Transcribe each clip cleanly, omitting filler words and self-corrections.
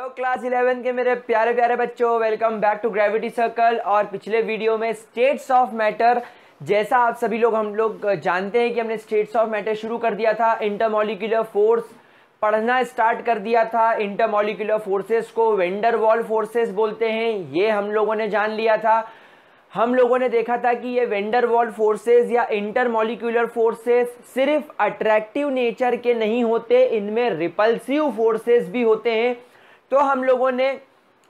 Hello class 11 के मेरे प्यारे प्यारे बच्चों, welcome back to gravity circle. और पिछले वीडियो में स्टेट्स ऑफ मैटर, जैसा आप सभी लोग हम लोग जानते हैं कि हमने स्टेट्स ऑफ मैटर शुरू कर दिया था। इंटरमॉलिक्यूलर फोर्स पढ़ना स्टार्ट कर दिया था। इंटरमॉलिक्यूलर फोर्सेस को वेंडर वॉल फोर्सेस बोलते हैं, ये हम लोगों ने जान लिया था। हम लोगों ने देखा था कि ये वेंडर वॉल फोर्सेस या इंटरमॉलिक्यूलर फोर्सेस सिर्फ अट्रैक्टिव नेचर के नहीं होते, इनमें रिपल्सिव फोर्सेस भी होते हैं। तो हम लोगों ने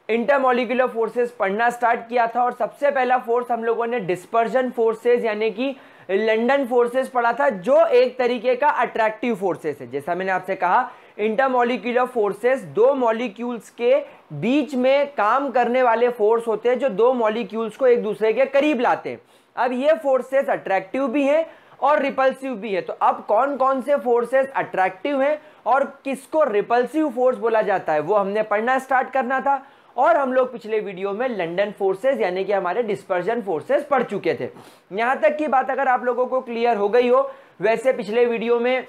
इंटरमॉलिक्यूलर फोर्सेस पढ़ना स्टार्ट किया था और सबसे पहला फोर्स हम लोगों ने डिस्पर्जन फोर्सेस यानी कि लंडन फोर्सेस पढ़ा था, जो एक तरीके का अट्रैक्टिव फोर्सेस है। जैसा मैंने आपसे कहा, इंटरमॉलिक्यूलर फोर्सेस दो मॉलिक्यूल्स के बीच में काम करने वाले फोर्स होते हैं जो दो मॉलिक्यूल्स को एक दूसरे के करीब लाते हैं। अब ये फोर्सेस अट्रैक्टिव भी हैं और रिपल्सिव भी है। तो अब कौन कौन से फोर्सेस अट्रैक्टिव हैं और किसको रिपल्सिव फोर्स बोला जाता है, वो हमने पढ़ना स्टार्ट करना था। और हम लोग पिछले वीडियो में लंडन फोर्सेस यानी कि हमारे डिस्पर्जन फोर्सेस पढ़ चुके थे। यहां तक की बात अगर आप लोगों को क्लियर हो गई हो, वैसे पिछले वीडियो में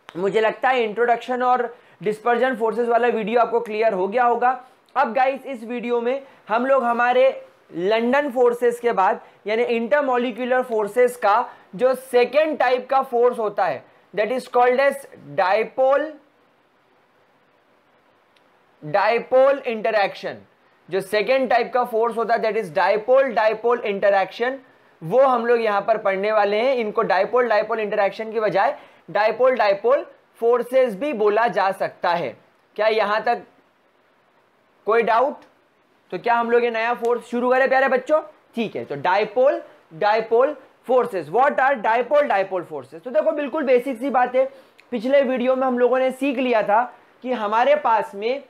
मुझे लगता है इंट्रोडक्शन और डिस्पर्जन फोर्सेस वाला वीडियो आपको क्लियर हो गया होगा। अब गाइस, इस वीडियो में हम लोग हमारे लंडन फोर्सेस के बाद यानी इंटरमॉलिक्यूलर फोर्सेस का जो सेकेंड टाइप का फोर्स होता है, that is called as dipole interaction. जो सेकेंड टाइप का फोर्स होता है दैट इज डाइपोल इंटरैक्शन, वो हम लोग यहां पर पढ़ने वाले हैं। इनको डाइपोल इंटरैक्शन की बजाय डाइपोल फोर्सेस भी बोला जा सकता है। क्या यहां तक कोई डाउट? तो क्या हम लोग ये नया फोर्स शुरू करें प्यारे बच्चों? ठीक है, तो dipole forces. What are dipole forces? तो देखो, बिल्कुल बेसिक सी बात है। पिछले वीडियो में हम लोगों ने सीख लिया था कि हमारे पास में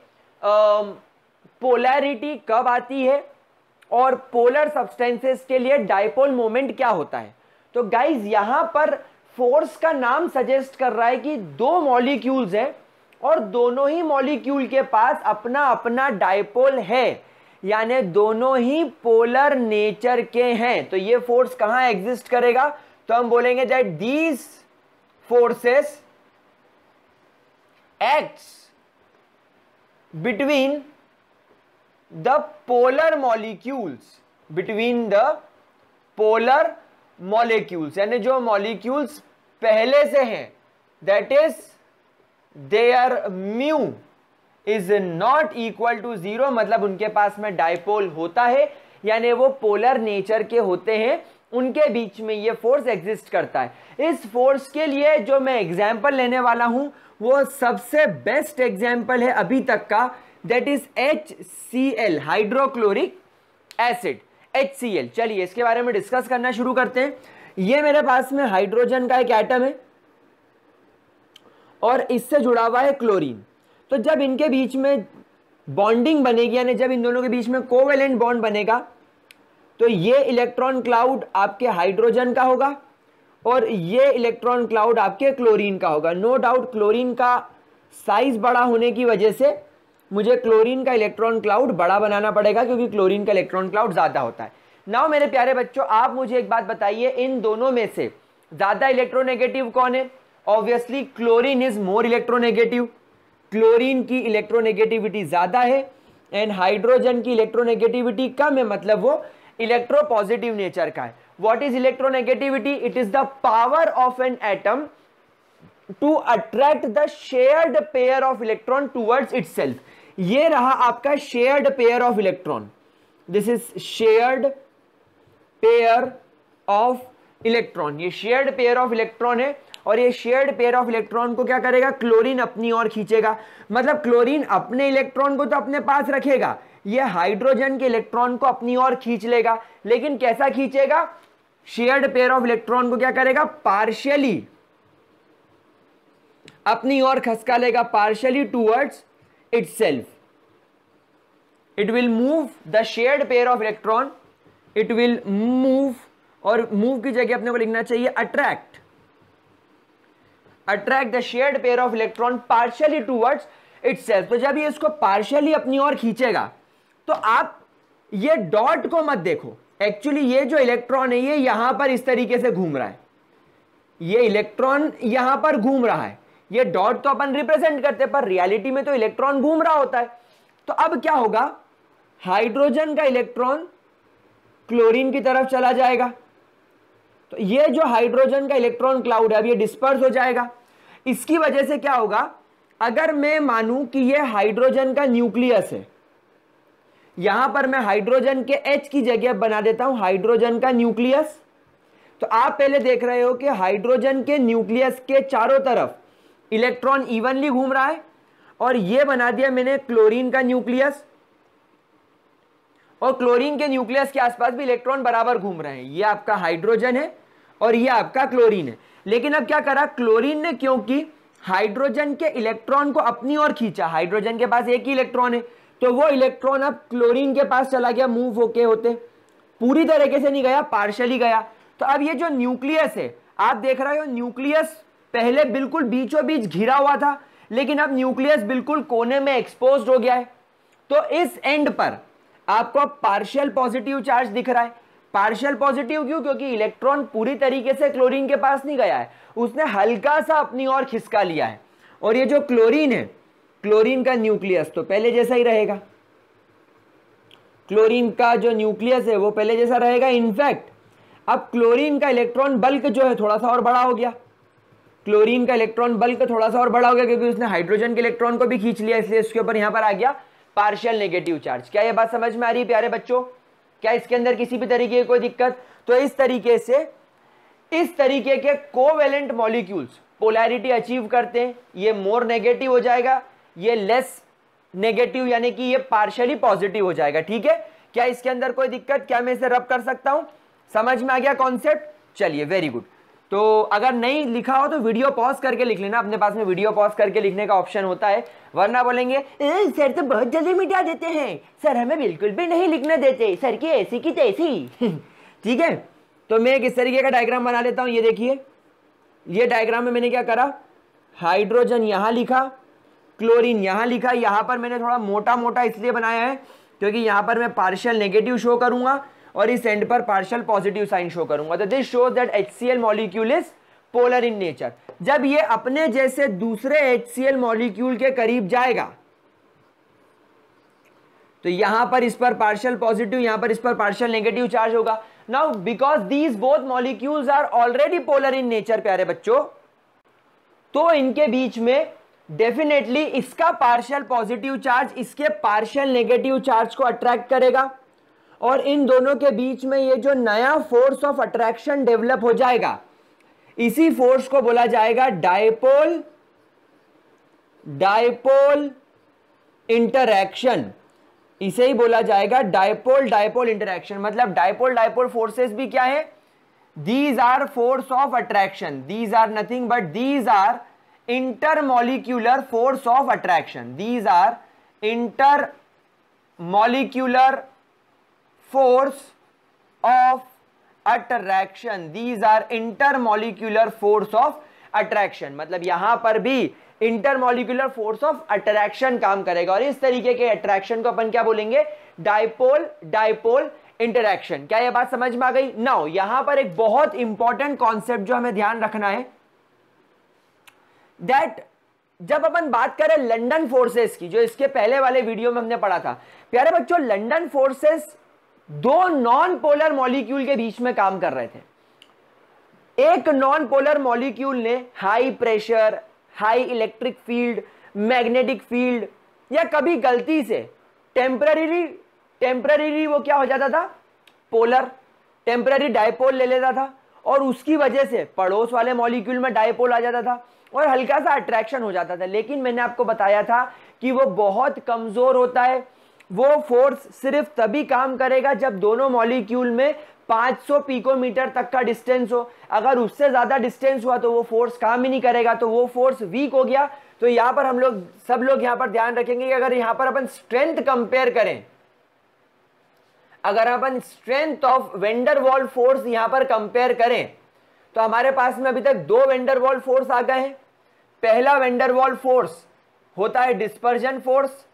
पोलैरिटी कब आती है और पोलर सब्सटेंसेस के लिए डाइपोल मोमेंट क्या होता है। तो गाइज, यहां पर फोर्स का नाम सजेस्ट कर रहा है कि दो मॉलिक्यूल्स हैं और दोनों ही मॉलिक्यूल के पास अपना अपना डाइपोल है, यानी दोनों ही पोलर नेचर के हैं। तो ये फोर्स कहां एग्जिस्ट करेगा? तो हम बोलेंगे that these forces acts between the polar molecules, यानी जो मॉलिक्यूल्स पहले से हैं, that is their mu is not equal to 0, मतलब उनके पास में डाइपोल होता है, यानी वो पोलर नेचर के होते हैं, उनके बीच में ये फोर्स एग्जिस्ट करता है। इस फोर्स के लिए जो मैं एग्जांपल लेने वाला हूं वो सबसे बेस्ट एग्जांपल है अभी तक का, that is HCl, hydrochloric acid, HCl। चलिए इसके बारे में डिस्कस करना शुरू करते हैं। ये मेरे पास में हाइड्रोजन का एक एटम है और इससे जुड़ा हुआ है क्लोरीन। तो जब इनके बीच में बॉन्डिंग बनेगी, यानी जब इन दोनों के बीच में कोवेलेंट बॉन्ड बनेगा, तो ये इलेक्ट्रॉन क्लाउड आपके हाइड्रोजन का होगा और ये इलेक्ट्रॉन क्लाउड आपके क्लोरीन का होगा। नो डाउट क्लोरीन का साइज बड़ा होने की वजह से मुझे क्लोरीन का इलेक्ट्रॉन क्लाउड बड़ा बनाना पड़ेगा, क्योंकि क्लोरीन का इलेक्ट्रॉन क्लाउड ज्यादा होता है। नाउ मेरे प्यारे बच्चों, आप मुझे एक बात बताइए, इन दोनों में से ज्यादा इलेक्ट्रोनेगेटिव कौन है? Obviously chlorine is more electronegative. Chlorine की इलेक्ट्रोनेगेटिविटी ज्यादा है एंड हाइड्रोजन की इलेक्ट्रोनेगेटिविटी कम है, मतलब वो इलेक्ट्रोपॉजिटिव नेचर का है। What is electronegativity? It is the power of an atom to attract the shared pair of electron towards itself. ये रहा आपका shared pair of electron, this is shared pair of electron. ये shared pair of electron है और ये shared pair of electron को क्या करेगा? क्लोरीन अपनी ओर खींचेगा। मतलब क्लोरीन अपने इलेक्ट्रॉन को तो अपने पास रखेगा, ये हाइड्रोजन के इलेक्ट्रॉन को अपनी ओर खींच लेगा। लेकिन कैसा खींचेगा? शेयर्ड पेयर ऑफ इलेक्ट्रॉन को क्या करेगा? पार्शियली अपनी ओर खसका लेगा, partially towards itself. It will move the shared pair of electron, it will move, और मूव की जगह अपने को लिखना चाहिए attract the shared pair of electron partially towards itself. तो जब ये इसको पार्शियली अपनी ओर खींचेगा, तो आप ये डॉट को मत देखो, एक्चुअली ये जो इलेक्ट्रॉन है ये यहां पर इस तरीके से घूम रहा है, ये इलेक्ट्रॉन यहां पर घूम रहा है, ये डॉट तो अपन रिप्रेजेंट करते हैं, पर रियलिटी में तो इलेक्ट्रॉन घूम रहा होता है। तो अब क्या होगा, हाइड्रोजन का इलेक्ट्रॉन क्लोरीन की तरफ चला जाएगा, तो ये जो हाइड्रोजन का इलेक्ट्रॉन क्लाउड है अब ये डिस्पर्स हो जाएगा। इसकी वजह से क्या होगा, अगर मैं मानूं कि ये हाइड्रोजन का न्यूक्लियस है, यहां पर मैं हाइड्रोजन के H की जगह बना देता हूं हाइड्रोजन का न्यूक्लियस, तो आप पहले देख रहे हो कि हाइड्रोजन के न्यूक्लियस के चारों तरफ इलेक्ट्रॉन इवनली घूम रहा है, और यह बना दिया मैंने क्लोरीन का न्यूक्लियस, और क्लोरीन के न्यूक्लियस के आसपास भी इलेक्ट्रॉन बराबर घूम रहे हैं। ये आपका हाइड्रोजन है और ये आपका क्लोरीन है। लेकिन अब क्या करा क्लोरीन ने, क्योंकि हाइड्रोजन के इलेक्ट्रॉन को अपनी ओर खींचा, हाइड्रोजन के पास एक ही इलेक्ट्रॉन है, तो वो इलेक्ट्रॉन अब क्लोरीन के पास चला गया, मूव होके होते, पूरी तरीके से नहीं गया, पार्शियली गया। तो अब ये जो न्यूक्लियस है आप देख रहे हो, न्यूक्लियस पहले बिल्कुल बीचों बीच घिरा हुआ था, लेकिन अब न्यूक्लियस बिल्कुल कोने में एक्सपोज्ड हो गया है। तो इस एंड पर आपको पार्शियल पॉजिटिव चार्ज दिख रहा है। पार्शियल पॉजिटिव क्यों, क्योंकि इलेक्ट्रॉन पूरी तरीके से क्लोरीन के पास नहीं गया है, उसने हल्का सा अपनी ओर खिसका लिया है। और ये जो क्लोरीन है, क्लोरीन का न्यूक्लियस तो पहले जैसा ही रहेगा, क्लोरीन का जो न्यूक्लियस है वो पहले जैसा रहेगा। इनफैक्ट अब क्लोरीन का इलेक्ट्रॉन बल्क जो है थोड़ा सा और बड़ा हो गया, क्लोरीन का इलेक्ट्रॉन बल्क थोड़ा सा और बड़ा हो गया, क्योंकि उसने हाइड्रोजन के इलेक्ट्रॉन को भी खींच लिया, इसलिए इसके ऊपर यहां पर आ गया पार्शियल नेगेटिव चार्ज। क्या ये बात समझ में आ रही है प्यारे बच्चों? क्या इसके अंदर किसी भी तरीके की कोई दिक्कत? तो इस तरीके से इस तरीके के कोवेलेंट मॉलिक्यूल्स पोलैरिटी अचीव करते हैं, ये मोर नेगेटिव हो जाएगा, ये लेस नेगेटिव, यानी कि ये पार्शियली पॉजिटिव हो जाएगा। ठीक है, क्या इसके अंदर कोई दिक्कत? क्या मैं इसे रब कर सकता हूं? समझ में आ गया कॉन्सेप्ट? चलिए, वेरी गुड। तो अगर नहीं लिखा हो तो वीडियो पॉज करके लिख लेना, अपने पास में वीडियो पॉज करके लिखने का ऑप्शन होता है, वरना बोलेंगे सर तो बहुत जल्दी मिटा देते हैं, सर हमें बिल्कुल भी नहीं लिखने देते, सर की ऐसी की तैसी। ठीक है, तो मैं एक इस तरीके का डायग्राम बना लेता हूं। ये देखिए, ये डायग्राम में मैंने क्या करा, हाइड्रोजन यहां लिखा, क्लोरीन यहां लिखा। यहां पर मैंने थोड़ा मोटा मोटा इसलिए बनाया है क्योंकि यहां पर मैं पार्शियल नेगेटिव शो करूंगा और इस एंड पर पार्शियल पॉजिटिव साइन शो करूंगा। तो this shows that HCl molecule is polar in nature. जब ये अपने जैसे दूसरे HCl मॉलिक्यूल के करीब जाएगा तो यहां पर इस पर पार्शियल पॉजिटिव, यहां पर इस पर पार्शियल नेगेटिव चार्ज होगा। Now because these both molecules are already polar in nature प्यारे बच्चों, तो इनके बीच में डेफिनेटली इसका पार्शियल पॉजिटिव चार्ज इसके पार्शियल नेगेटिव चार्ज को अट्रैक्ट करेगा, और इन दोनों के बीच में ये जो नया फोर्स ऑफ अट्रैक्शन डेवलप हो जाएगा, इसी फोर्स को बोला जाएगा डायपोल इंटरैक्शन। इसे ही बोला जाएगा डायपोल इंटरैक्शन। मतलब डायपोल फोर्सेस भी क्या है, these are force of attraction, these are nothing but these are intermolecular force of attraction, these are intermolecular force of attraction, these are intermolecular force of attraction। मतलब यहां पर भी intermolecular force of attraction काम करेगा, और इस तरीके के अट्रैक्शन को अपन क्या बोलेंगे, डायपोल इंटरैक्शन। क्या ये बात समझ में आ गई? नाउ यहां पर एक बहुत इंपॉर्टेंट कॉन्सेप्ट जो हमें ध्यान रखना है, दैट जब अपन बात करें लंदन फोर्सेस की, जो इसके पहले वाले वीडियो में हमने पढ़ा था प्यारे बच्चों, लंदन फोर्सेस दो नॉन पोलर मॉलिक्यूल के बीच में काम कर रहे थे। एक नॉन पोलर मॉलिक्यूल ने high pressure, high electric field, magnetic field, या कभी गलती से टेम्पररी वो क्या हो जाता था, पोलर, टेम्पररी डायपोल ले लेता था, और उसकी वजह से पड़ोस वाले मॉलिक्यूल में डायपोल आ जाता था और हल्का सा अट्रैक्शन हो जाता था। लेकिन मैंने आपको बताया था कि वो बहुत कमजोर होता है, वो फोर्स सिर्फ तभी काम करेगा जब दोनों मॉलिक्यूल में 500 पिकोमीटर तक का डिस्टेंस हो। अगर उससे ज्यादा डिस्टेंस हुआ तो वो फोर्स काम ही नहीं करेगा, तो वो फोर्स वीक हो गया। तो यहां पर हम लोग सब लोग यहां पर ध्यान रखेंगे कि अगर यहां पर अपन स्ट्रेंथ कंपेयर करें, अगर अपन स्ट्रेंथ ऑफ वेंडरवॉल फोर्स यहां पर कंपेयर करें, तो हमारे पास में अभी तक दो वेंडरवॉल फोर्स आ गए हैं। पहला वेंडरवॉल फोर्स होता है डिस्पर्जन फोर्स,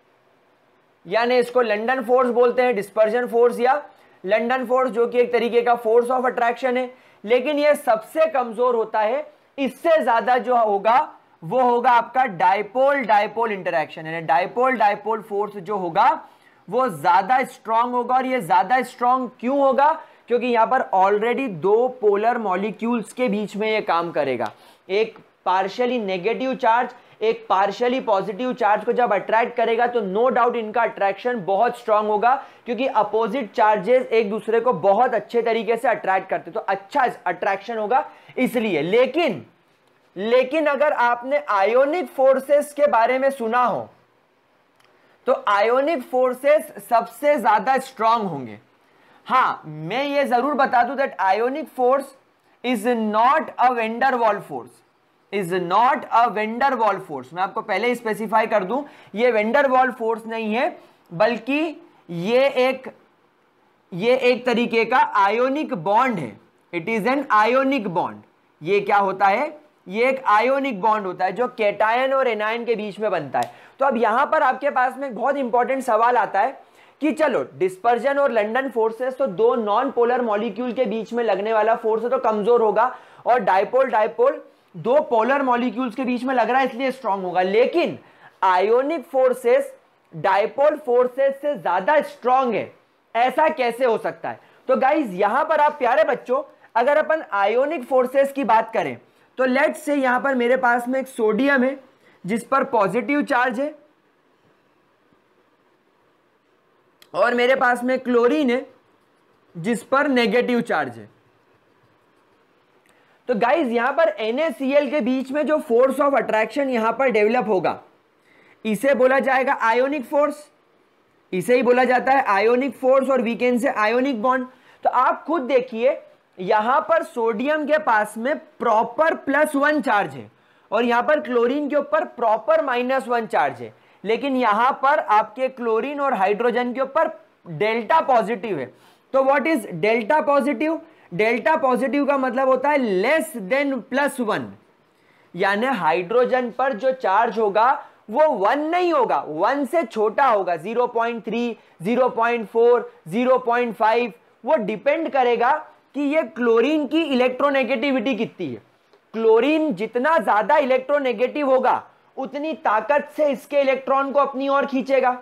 यानी इसको लंदन फोर्स बोलते हैं, डिस्पर्जन फोर्स या लंदन फोर्स, जो कि एक तरीके का फोर्स ऑफ अट्रैक्शन है। लेकिन यह सबसे कमजोर होता है, इससे ज्यादा जो होगा वो होगा आपका डाइपोल डाइपोल इंटरेक्शन, यानी डाइपोल डाइपोल फोर्स जो होगा वो ज्यादा स्ट्रांग होगा। और ये ज्यादा स्ट्रांग क्यों होगा? क्योंकि यहां पर ऑलरेडी दो पोलर मॉलिक्यूल्स के बीच में ये काम करेगा। एक पार्शियली नेगेटिव चार्ज, एक पार्शियली पॉजिटिव चार्ज को जब अट्रैक्ट करेगा तो नो डाउट इनका अट्रैक्शन बहुत स्ट्रांग होगा, क्योंकि अपोजिट चार्जेस एक दूसरे को बहुत अच्छे तरीके से अट्रैक्ट करते, तो अच्छा अट्रैक्शन होगा इसलिए। लेकिन अगर आपने आयोनिक फोर्सेस के बारे में सुना हो तो आयोनिक फोर्सेस सबसे ज्यादा स्ट्रांग होंगे। हाँ, मैं ये जरूर बता दूं that ionic force is not a vendor wall force, is not a vendor wall force. मैं आपको पहले स्पेसिफाई कर दूं, ये वेंडर वॉल फोर्स नहीं है, बल्कि ये एक तरीके का आयोनिक बॉन्ड है। It is an ionic bond. ये क्या होता है? ये एक आयोनिक बॉन्ड होता है जो कैटायन और एनायन के बीच में बनता है। तो अब यहां पर आपके पास में एक बहुत इंपॉर्टेंट सवाल आता है कि चलो डिस्पर्जन और लंडन फोर्सेस तो दो नॉन पोलर मॉलिक्यूल के बीच में लगने वाला फोर्स है तो कमजोर होगा, और डाइपोल डाइपोल दो पोलर मॉलिक्यूल्स के बीच में लग रहा है इसलिए स्ट्रांग होगा। लेकिन आयोनिक फोर्सेस डाइपोल फोर्सेस से ज्यादा स्ट्रांग है, ऐसा कैसे हो सकता है? तो गाइज यहां पर आप प्यारे बच्चों, अगर अपन आयोनिक फोर्सेस की बात करें तो लेट्स से यहां पर मेरे पास में एक सोडियम है जिस पर पॉजिटिव चार्ज है, और मेरे पास में क्लोरीन है जिस पर नेगेटिव चार्ज है। तो गाइज यहां पर NaCl के बीच में जो फोर्स ऑफ अट्रैक्शन यहां पर डेवलप होगा इसे बोला जाएगा आयोनिक फोर्स, इसे ही बोला जाता है आयोनिक फोर्स, और वीकेंड से आयोनिक बॉन्ड। तो आप खुद देखिए यहां पर सोडियम के पास में प्रॉपर +1 चार्ज है और यहां पर क्लोरीन के ऊपर प्रॉपर -1 चार्ज है, लेकिन यहां पर आपके क्लोरीन और हाइड्रोजन के ऊपर डेल्टा पॉजिटिव है। तो what is delta positive? Delta positive का मतलब होता है लेस देन +1, यानी हाइड्रोजन पर जो चार्ज होगा वो 1 नहीं होगा, 1 से छोटा होगा, 0.3, 0.4, 0.5। वो डिपेंड करेगा कि ये क्लोरीन की इलेक्ट्रोनेगेटिविटी कितनी है। क्लोरीन जितना ज्यादा इलेक्ट्रोनेगेटिव होगा उतनी ताकत से इसके इलेक्ट्रॉन को अपनी ओर खींचेगा।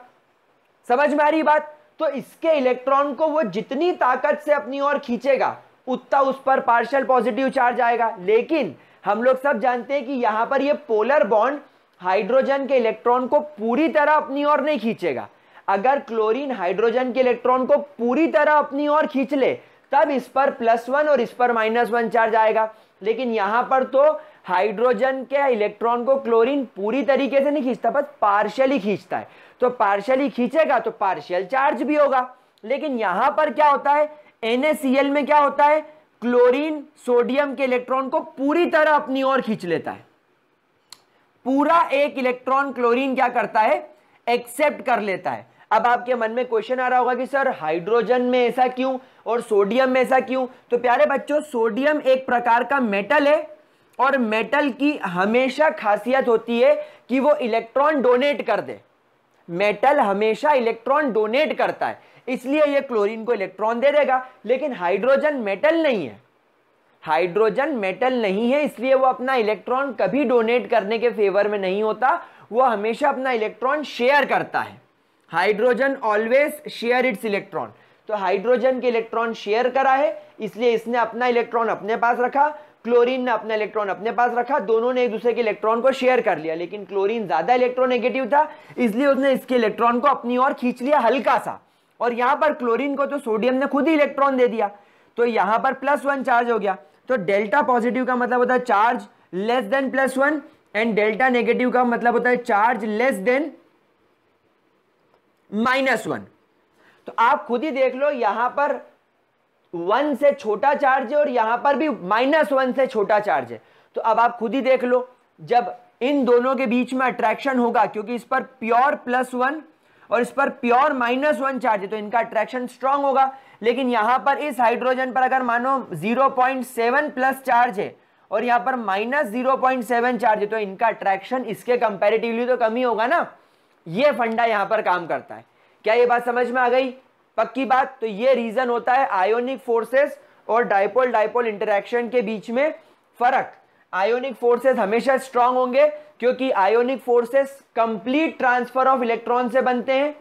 समझ में आ रही बात? तो इसके इलेक्ट्रॉन को वो जितनी ताकत से अपनी ओर खींचेगा उतना उस पर पार्शियल पॉजिटिव चार्ज आएगा। लेकिन हम लोग सब जानते हैं कि यहां पर ये पोलर बॉन्ड हाइड्रोजन के इलेक्ट्रॉन को पूरी तरह अपनी ओर नहीं खींचेगा। अगर क्लोरीन हाइड्रोजन के इलेक्ट्रॉन को पूरी तरह अपनी ओर खींच ले तब इस पर +1 और इस पर -1 चार्ज आएगा। लेकिन यहां पर तो हाइड्रोजन के इलेक्ट्रॉन को क्लोरीन पूरी तरीके से नहीं खींचता, बस पार्शियली खींचता है। तो पार्शियली खींचेगा तो पार्शियल चार्ज भी होगा। लेकिन यहां पर क्या होता है, NaCl में क्या होता है, क्लोरीन सोडियम के इलेक्ट्रॉन को पूरी तरह अपनी ओर खींच लेता है। पूरा एक इलेक्ट्रॉन क्लोरीन क्या करता है, एक्सेप्ट कर लेता है। अब आपके मन में क्वेश्चन आ रहा होगा कि सर हाइड्रोजन में ऐसा क्यों और सोडियम में ऐसा क्यों? तो प्यारे बच्चों, सोडियम एक प्रकार का मेटल है और मेटल की हमेशा खासियत होती है कि वो इलेक्ट्रॉन डोनेट कर दे। मेटल हमेशा इलेक्ट्रॉन डोनेट करता है, इसलिए ये क्लोरीन को इलेक्ट्रॉन दे देगा। लेकिन हाइड्रोजन मेटल नहीं है, हाइड्रोजन मेटल नहीं है, इसलिए वो अपना इलेक्ट्रॉन कभी डोनेट करने के फेवर में नहीं होता, वो हमेशा अपना इलेक्ट्रॉन शेयर करता है। Hydrogen always share its electron. तो हाइड्रोजन के इलेक्ट्रॉन शेयर करा है, इसलिए इसने अपना इलेक्ट्रॉन अपने पास रखा, क्लोरीन ने अपना इलेक्ट्रॉन अपने पास रखा, दोनों ने एक दूसरे के इलेक्ट्रॉन को शेयर कर लिया। लेकिन क्लोरीन ज्यादा इलेक्ट्रोनेगेटिव था, इसलिए उसने इसके इलेक्ट्रॉन को अपनी ओर खींच लिया हल्का सा, और यहां पर क्लोरीन को तो सोडियम ने खुद ही इलेक्ट्रॉन दे दिया, तो यहां पर +1 चार्ज हो गया। तो डेल्टा पॉजिटिव का मतलब होता है charge less than +1 and delta negative का मतलब होता है चार्ज लेस देन -1। तो आप खुद ही देख लो, यहां पर 1 से छोटा चार्ज है और यहां पर भी -1 से छोटा चार्ज है। तो अब आप खुद ही देख लो, जब इन दोनों के बीच में अट्रैक्शन होगा, क्योंकि इस पर प्योर +1 और इस पर प्योर -1 चार्ज है, तो इनका अट्रैक्शन स्ट्रांग होगा। लेकिन यहां पर इस हाइड्रोजन पर अगर मानो 0.7 प्लस चार्ज है और यहां पर -0.7 चार्ज है, तो इनका अट्रैक्शन इसके कंपैरेटिवली तो कम ही होगा ना। ये फंडा यहां पर काम करता है। क्या ये बात समझ में आ गई? पक्की बात। तो ये रीजन होता है आयोनिक फोर्सेस और डाइपोल डाइपोल इंटरेक्शन के बीच में फर्क। आयोनिक फोर्सेस हमेशा स्ट्रांग होंगे क्योंकि ionic forces complete transfer of electron से बनते हैं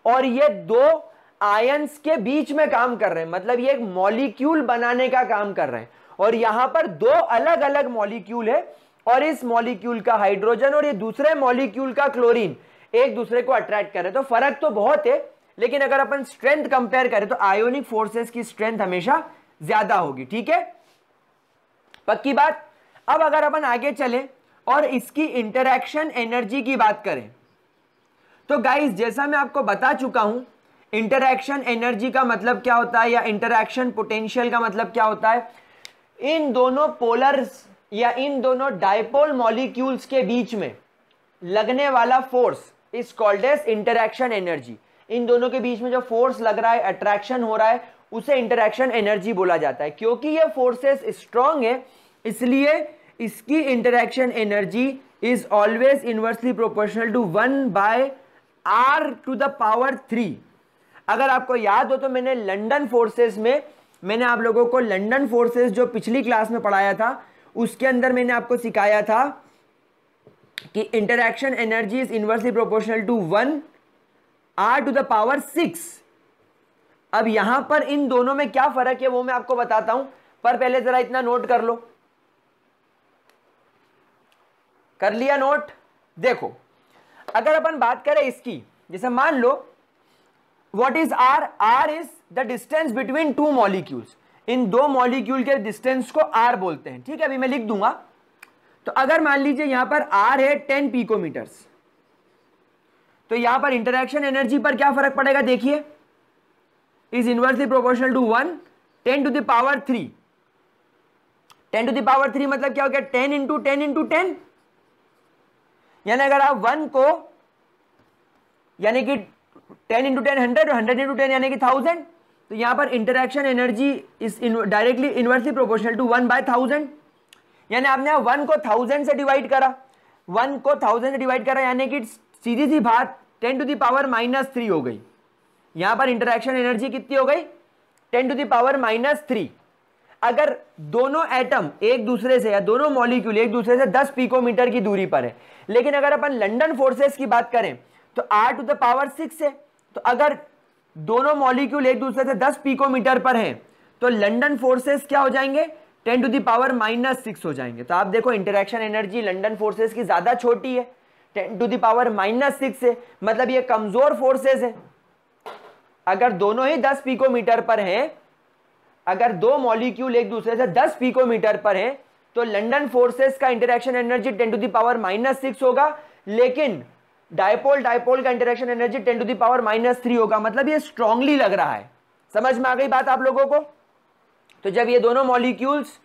और ये दो आयंस के बीच में काम कर रहे हैं, मतलब ये एक मॉलिक्यूल बनाने का काम कर रहे हैं। और यहां पर दो अलग अलग मॉलिक्यूल है और इस मॉलिक्यूल का हाइड्रोजन और ये दूसरे मॉलिक्यूल का क्लोरीन एक दूसरे को अट्रैक्ट कर रहे हैं। तो फर्क तो बहुत है, लेकिन अगर अपन स्ट्रेंथ कंपेयर करें तो आयोनिक फोर्सेस की स्ट्रेंथ हमेशा ज्यादा होगी। ठीक है, पक्की बात। अब अगर अपन आगे चले और इसकी इंटरैक्शन एनर्जी की बात करें तो गाइस, जैसा मैं आपको बता चुका हूं, इंटरैक्शन एनर्जी का मतलब क्या होता है या इंटरैक्शन पोटेंशियल का मतलब क्या होता है। इन दोनों पोलर्स या इन दोनों डायपोल मॉलिक्यूल्स के बीच में लगने वाला force is called as interaction energy. इन दोनों के बीच में जो फोर्स लग रहा है, अट्रैक्शन हो रहा है, उसे इंटरैक्शन एनर्जी बोला जाता है। क्योंकि ये फोर्सेस स्ट्रांग है, इसलिए इसकी interaction energy is always inversely proportional to 1/r⁻³ अगर आपको याद हो तो मैंने लंदन फोर्सेस में मैंने आप लोगों को लंदन फोर्सेस जो पिछली क्लास में पढ़ाया था, उसके अंदर मैंने आपको सिखाया था कि interaction energy is inversely proportional to 1r⁶। अब यहां पर इन दोनों में क्या फर्क है वो मैं आपको बताता हूं, पर पहले जरा इतना नोट कर लो। कर लिया नोट? देखो, अगर अपन बात करें इसकी, जैसे मान लो what is r? r is the distance between two molecules. इन दो मॉलिक्यूल के डिस्टेंस को r बोलते हैं। ठीक है, अभी मैं लिख दूंगा। तो अगर मान लीजिए यहां पर r है 10 पिकोमीटर्स, तो यहां पर इंटरैक्शन एनर्जी पर क्या फर्क पड़ेगा, देखिए, इज इनवर्सली प्रोपोर्शनल टू 1 10⁻³ 10⁻³ मतलब क्या हो गया, 10 इंटू 10 इंटू 10। यानी अगर आप 1 को यानी कि 10 इंटू 10 100 और 100 इंटू 10 यानी कि 1000, तो यहां पर interaction energy is directly inversely proportional to 1/1000। यानी आपने 1 को 1000 से डिवाइड करा, 1 को 1000 से डिवाइड करा, यानी कि सीधी सी बात 10⁻³ हो गई। यहां पर इंटरैक्शन एनर्जी कितनी हो गई, 10⁻³ अगर दोनों एटम एक दूसरे से या दोनों मॉलिक्यूल एक दूसरे से 10 पिकोमीटर की दूरी पर है, लेकिन अगर अपन लंदन फोर्सेस की बात करें तो r⁶ है, तो अगर दोनों मॉलिक्यूल एक दूसरे से 10 पिकोमीटर पर हैं तो लंदन फोर्सेस क्या हो जाएंगे, 10⁻⁻6 हो जाएंगे। तो आप देखो इंटरैक्शन एनर्जी लंदन फोर्सेस की ज्यादा छोटी है, 10⁻6 है, मतलब ये कमजोर फोर्सेस है। अगर दोनों ही 10 पिकोमीटर पर हैं, अगर दो मॉलिक्यूल एक दूसरे से 10 पिकोमीटर पर हैं तो लंदन फोर्सेस का इंटरैक्शन एनर्जी 10⁻6 होगा, लेकिन डायपोल का इंटरैक्शन एनर्जी 10⁻³ होगा। मतलब ये स्ट्रांगली लग रहा है। समझ में आ गई बात आप लोगों को? तो जब ये दोनों मॉलिक्यूल्स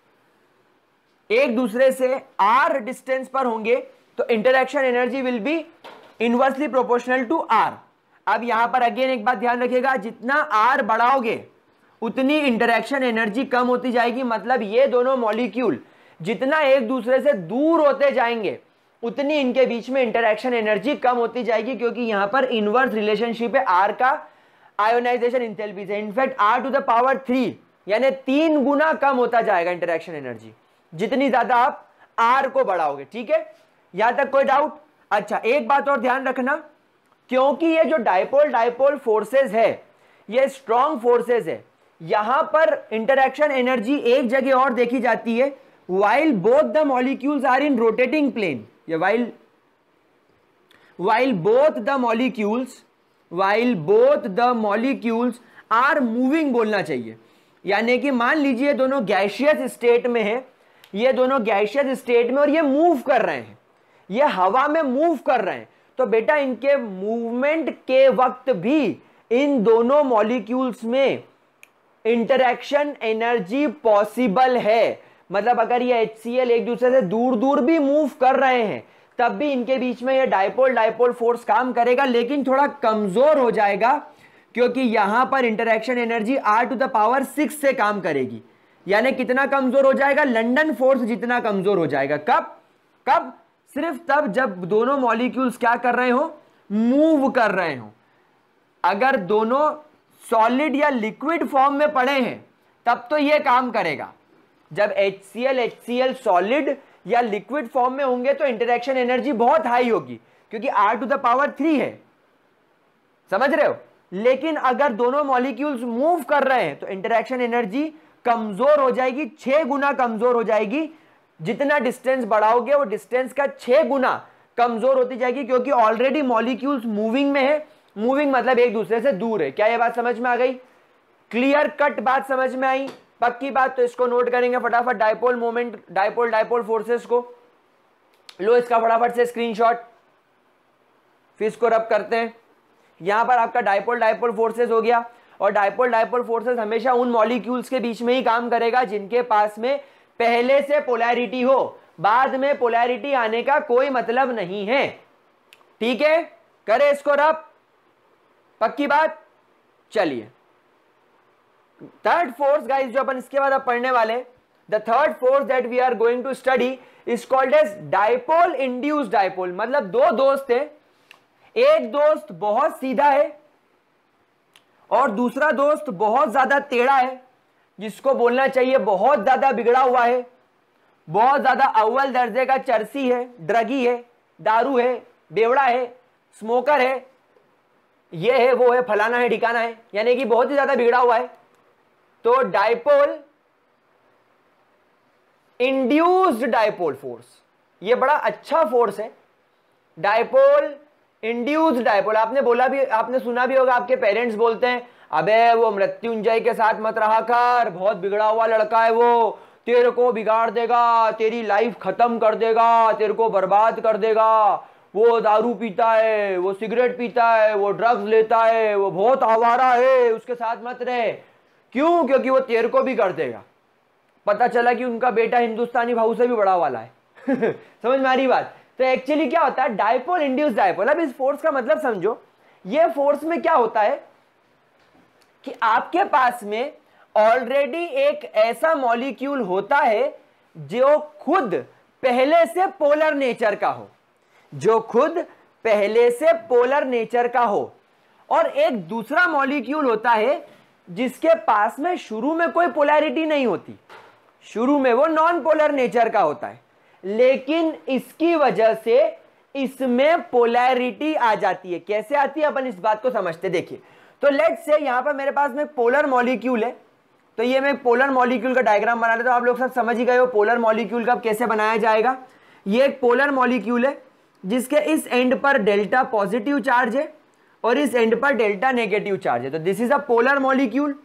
एक दूसरे से r डिस्टेंस पर होंगे तो interaction energy will be inversely proportional to r। अब यहां पर अगेन एक बात ध्यान रखिएगा, जितना r बढ़ाओगे उतनी इंटरैक्शन एनर्जी कम होती जाएगी। मतलब ये दोनों मॉलिक्यूल जितना एक दूसरे से दूर होते जाएंगे उतनी इनके बीच में इंटरैक्शन एनर्जी कम होती जाएगी, क्योंकि यहां पर इनवर्स रिलेशनशिप है r का आयोनाइजेशन एंथैल्पी से। इनफैक्ट r⁻³ यानी 3 गुना कम होता जाएगा इंटरैक्शन एनर्जी, जितनी ज्यादा आप r को बढ़ाओगे। ठीक है, यहां तक कोई डाउट? अच्छा, एक बात और ध्यान रखना, क्योंकि ये जो डायपोल फोर्सेस है ये स्ट्रॉन्ग फोर्सेस है, यहां पर इंटरैक्शन एनर्जी एक जगह और देखी जाती है, while both the molecules are in rotating plane, या while both the molecules are moving बोलना चाहिए। यानी कि मान लीजिए दोनों गैसियस स्टेट में है, ये दोनों गैसियस स्टेट में और ये मूव कर रहे हैं, ये हवा में मूव कर रहे हैं, तो बेटा इनके मूवमेंट के वक्त भी इन दोनों मॉलिक्यूल्स में इंटरैक्शन एनर्जी पॉसिबल है। मतलब अगर ये HCl एक दूसरे से दूर दूर भी मूव कर रहे हैं तब भी इनके बीच में ये डायपोल फोर्स काम करेगा, लेकिन थोड़ा कमजोर हो जाएगा, क्योंकि यहां पर इंटरैक्शन एनर्जी r⁶ से काम करेगी। यानी कितना कमजोर हो जाएगा, लंदन फोर्स जितना कमजोर हो जाएगा। कब? सिर्फ तब जब दोनों मॉलिक्यूल्स क्या कर रहे हो, मूव कर रहे हो। अगर दोनों सॉलिड या लिक्विड फॉर्म में पड़े हैं तब तो ये काम करेगा। जब HCl सॉलिड या लिक्विड फॉर्म में होंगे तो इंटरेक्शन एनर्जी बहुत हाई होगी, क्योंकि R⁻³ है, समझ रहे हो। लेकिन अगर दोनों मॉलिक्यूल्स मूव कर रहे हैं तो इंटरेक्शन एनर्जी कमजोर हो जाएगी, 6 गुना कमजोर हो जाएगी। जितना डिस्टेंस बढ़ाओगे वो डिस्टेंस का 6 गुना कमजोर होती जाएगी, क्योंकि ऑलरेडी मॉलिक्यूल्स मूविंग में है। मूविंग मतलब एक दूसरे से दूर है। क्या ये बात समझ में आ गई? क्लियर कट बात समझ में आई? पक्की बात। तो इसको नोट करेंगे फटाफट, डायपोल मोमेंट, डायपोल फोर्सेस को। लो इसका फटाफट से स्क्रीनशॉट, फिर इसको रब करते हैं। यहां पर आपका डायपोल फोर्सेस हो गया। और डायपोल फोर्सेस हमेशा उन मॉलिक्यूल्स के बीच में ही काम करेगा जिनके पास में पहले से पोलैरिटी हो, बाद में पोलैरिटी आने का कोई मतलब नहीं है। ठीक है, करें इसको रब, पक्की बात। चलिए थर्ड फोर्स गाइस जो अपन इसके बाद अब पढ़ने वाले, the third force that we are going to study is called as dipole induced dipole. मतलब दो दोस्त है, एक दोस्त बहुत सीधा है और दूसरा दोस्त बहुत ज्यादा टेढ़ा है, जिसको बोलना चाहिए बहुत ज्यादा बिगड़ा हुआ है, बहुत ज्यादा अव्वल दर्जे का चरसी है, ड्रगी है, दारू है, बेवड़ा है, स्मोकर है, ये है वो है, फलाना है ठिकाना है, यानी कि बहुत ही ज्यादा बिगड़ा हुआ है। तो डायपोल इंड्यूस्ड डायपोल फोर्स, ये बड़ा अच्छा फोर्स है। डायपोल इंड्यूस्ड डायपोल, आपने बोला भी, आपने सुना भी होगा, आपके पेरेंट्स बोलते हैं अबे वो मृत्युंजय के साथ मत रहा कर, बहुत बिगड़ा हुआ लड़का है वो, तेरे को बिगाड़ देगा, तेरी लाइफ खत्म कर देगा, तेरे को बर्बाद कर देगा, वो दारू पीता है, वो सिगरेट पीता है, वो ड्रग्स लेता है, वो बहुत आवारा है, उसके साथ मत रहे। क्यों? क्योंकि वो तेरे को भी कर देगा। पता चला कि उनका बेटा हिंदुस्तानी भाऊ से भी बड़ा वाला है। समझ में आ रही बात? तो एक्चुअली क्या होता है डायपोल इंड्यूस्ड डायपोल। अब इस फोर्स का मतलब समझो, ये फोर्स में क्या होता है कि आपके पास में ऑलरेडी एक ऐसा मॉलिक्यूल होता है जो खुद पहले से पोलर नेचर का हो, जो खुद पहले से पोलर नेचर का हो, और एक दूसरा मॉलिक्यूल होता है जिसके पास में शुरू में कोई पोलैरिटी नहीं होती, शुरू में वो नॉन पोलर नेचर का होता है, लेकिन इसकी वजह से इसमें पोलैरिटी आ जाती है। कैसे आती है अपन इस बात को समझते। देखिए, तो लेट्स से यहां पर मेरे पास में पोलर मॉलिक्यूल है, तो ये मैं पोलर मॉलिक्यूल का डायग्राम बना लेता हूं। आप लोग सब समझ ही गए हो पोलर मॉलिक्यूल का कैसे बनाया जाएगा। ये एक पोलर मॉलिक्यूल है जिसके इस एंड पर डेल्टा पॉजिटिव चार्ज है और इस एंड पर डेल्टा नेगेटिव चार्ज है। तो this is a polar molecule.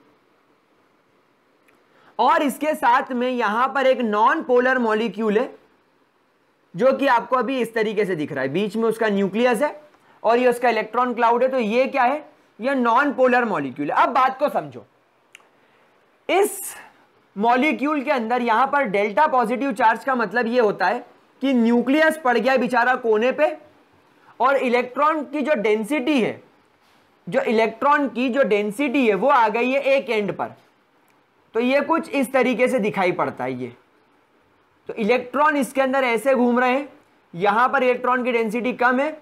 और इसके साथ में यहां पर एक नॉन पोलर मॉलिक्यूल है जो कि आपको अभी इस तरीके से दिख रहा है, बीच में उसका न्यूक्लियस है और ये उसका इलेक्ट्रॉन क्लाउड है। तो ये क्या है? ये नॉन पोलर मॉलिक्यूल है। अब बात को समझो, इस मॉलिक्यूल के अंदर यहां पर डेल्टा पॉजिटिव चार्ज का मतलब ये होता है कि न्यूक्लियस पड़ गया बेचारा कोने पे, और इलेक्ट्रॉन की जो डेंसिटी है, जो इलेक्ट्रॉन की जो डेंसिटी है वो आ गई है एक एंड पर। तो ये कुछ इस तरीके से दिखाई पड़ता है। ये तो इलेक्ट्रॉन इसके अंदर ऐसे घूम रहे हैं, यहां पर इलेक्ट्रॉन की डेंसिटी कम है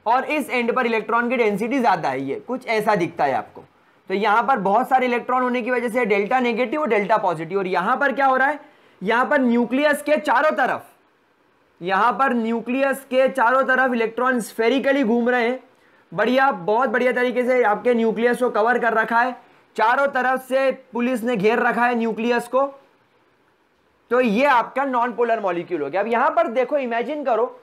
और इस एंड पर इलेक्ट्रॉन की डेंसिटी ज्यादा है। ये कुछ ऐसा दिखता है आपको। तो यहां पर बहुत सारे इलेक्ट्रॉन होने की वजह से डेल्टा नेगेटिव और डेल्टा पॉजिटिव। और यहां पर क्या हो रहा है, यहां पर न्यूक्लियस के चारों तरफ, यहां पर न्यूक्लियस के चारों तरफ इलेक्ट्रॉन स्फेरिकली घूम रहे हैं। बढ़िया, बहुत बढ़िया तरीके से आपके न्यूक्लियस को कवर कर रखा है, चारों तरफ से पुलिस ने घेर रखा है न्यूक्लियस को। तो ये आपका नॉन पोलर मॉलिक्यूल हो गया। अब यहां पर देखो, इमेजिन करो,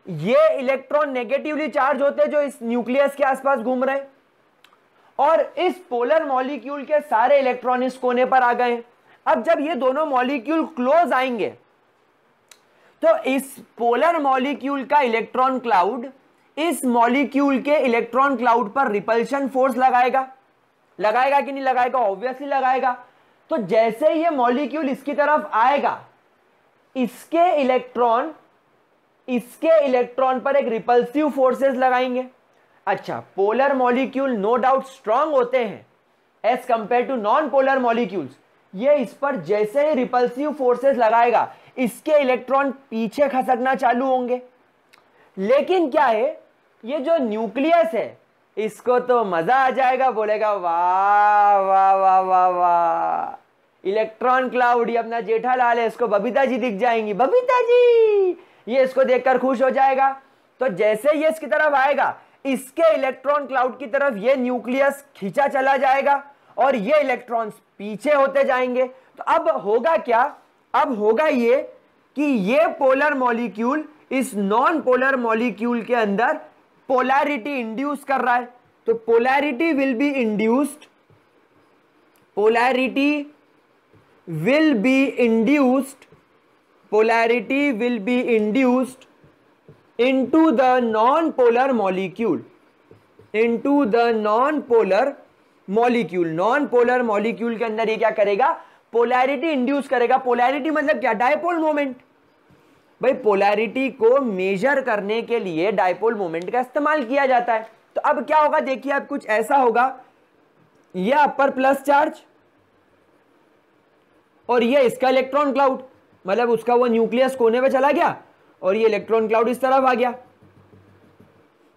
ये इलेक्ट्रॉन नेगेटिवली चार्ज होते हैं जो इस न्यूक्लियस के आसपास घूम रहे हैं, और इस पोलर मॉलिक्यूल के सारे इलेक्ट्रॉन इस कोने पर आ गए। अब जब ये दोनों मॉलिक्यूल क्लोज आएंगे तो इस पोलर मॉलिक्यूल का इलेक्ट्रॉन क्लाउड इस मॉलिक्यूल के इलेक्ट्रॉन क्लाउड पर रिपल्शन फोर्स लगाएगा। लगाएगा कि नहीं लगाएगा? ऑब्वियसली लगाएगा। तो जैसे ही ये मॉलिक्यूल इसकी तरफ आएगा, इसके इलेक्ट्रॉन पर एक रिपल्सिव फोर्सेस लगाएंगे। अच्छा, polar molecule no doubt strong होते हैं as compare to non polar molecules. ये इस पर जैसे ही रिपल्सिव फोर्सेस लगाएगा, इसके इलेक्ट्रॉन पीछे खसकना चालू होंगे। लेकिन क्या है, ये जो न्यूक्लियस है इसको तो मजा आ जाएगा, बोलेगा वाह वाह वाह वाह वाह, इलेक्ट्रॉन क्लाउड, ये अपना जेठालाल है, इसको बबीता जी दिख जाएंगी, बबीता जी, ये इसको देखकर खुश हो जाएगा। तो जैसे ये इसकी तरफ आएगा, इसके इलेक्ट्रॉन क्लाउड की तरफ ये न्यूक्लियस खींचा चला जाएगा और ये इलेक्ट्रॉन्स पीछे होते जाएंगे। तो अब होगा क्या, अब होगा ये कि ये पोलर मॉलिक्यूल इस नॉन पोलर मॉलिक्यूल के अंदर पोलैरिटी इंड्यूस कर रहा है। तो polarity will be induced, polarity will be induced, polarity will be induced into the non-polar molecule, into the non-polar molecule, non-polar molecule के अंदर ये क्या करेगा, पोलैरिटी इंड्यूस करेगा। पोलैरिटी मतलब क्या, डायपोल मोमेंट। भाई पोलैरिटी को मेजर करने के लिए डायपोल मोमेंट का इस्तेमाल किया जाता है। तो अब क्या होगा, देखिए अब कुछ ऐसा होगा, ये अपर प्लस चार्ज और ये इसका इलेक्ट्रॉन क्लाउड, मतलब उसका वो न्यूक्लियस कोने पे चला गया और ये इलेक्ट्रॉन क्लाउड इस तरफ आ गया।